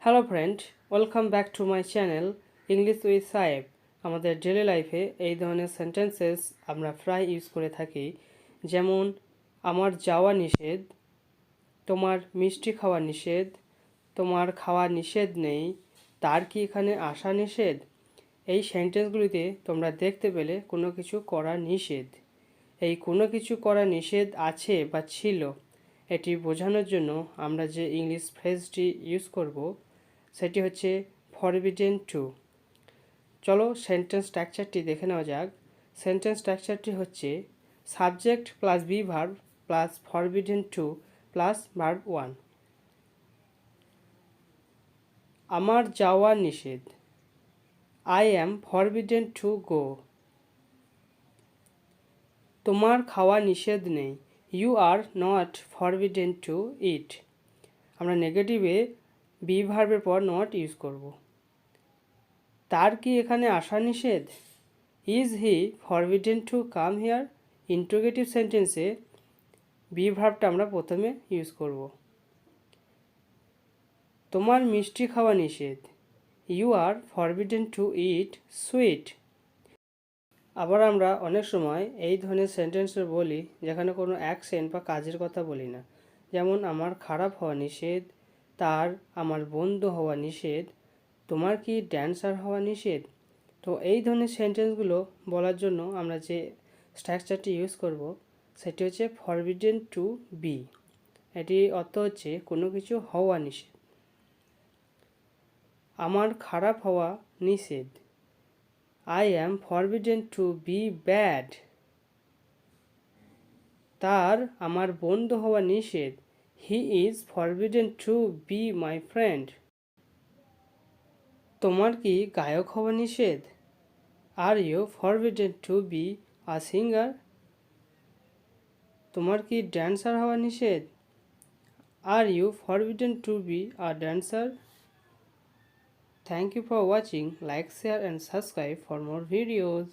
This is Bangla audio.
Hello friend, welcome back to my channel English with সাহেব। আমাদের ডেলি লাইফে এই ধরনের সেন্টেন্সেস আমরা প্রায় ইউজ করে থাকি। যেমন আমার যাওয়া নিষেধ, তোমার মিষ্টি খাওয়া নিষেধ, তোমার খাওয়া নিষেধ নেই, তার কি এখানে আসা নিষেধ। এই সেন্টেন্সগুলিতে তোমরা দেখতে পেলে কোনো কিছু করা নিষেধ। এই কোনো কিছু করা নিষেধ আছে বা ছিল এটি বোঝানোর জন্য আমরা যে ইংলিশ ফ্রেজটি ইউজ করব সেটি হচ্ছে ফরবিডেন টু। চলো সেন্টেন্স স্ট্রাকচারটি দেখে নেওয়া যাক। সেন্টেন্স স্ট্রাকচারটি হচ্ছে subject plus be verb plus forbidden to plus verb one. আমার যাওয়া নিষেধ, I am forbidden to go. তোমার খাওয়া নিষেধ নেই, you are not forbidden to eat. আমরা নেগেটিভে বি ভার্বের পর নট ইউজ করব। তার কি এখানে আসা নিষেধ, is he forbidden to come here. Interrogative সেন্টেন্সে বি ভার্বটা আমরা প্রথমে ইউজ করব। তোমার মিষ্টি খাওয়া নিষেধ, you are forbidden to eat sweet. আবার আমরা অনেক সময় এই ধরনের সেন্টেন্সে বলি যেখানে কোনো অ্যাকশন বা কাজের কথা বলি না। যেমন আমার খারাপ হওয়া নিষেধ, তার আমার বন্ধু হওয়া নিষেধ, তোমার কি ড্যান্সার হওয়া নিষেধ। তো এই ধরনের সেন্টেন্সগুলো বলার জন্য আমরা যে স্ট্রাকচারটি ইউজ করব সেটি হচ্ছে ফরবিডেন টু বি। এটি অর্থ হচ্ছে কোনো কিছু হওয়া নিষেধ। আমার খারাপ হওয়া নিষেধ, I am forbidden to be bad. তার আমার বন্ধু হওয়া নিষেধ, he is forbidden to be my friend. তোমার কি গায়ক হওয়া নিষেধ, are you forbidden to be a singer? তোমার কি ড্যান্সার হওয়া নিষেধ, are you forbidden to be a dancer? Thank you for watching. Like, share and subscribe for more videos.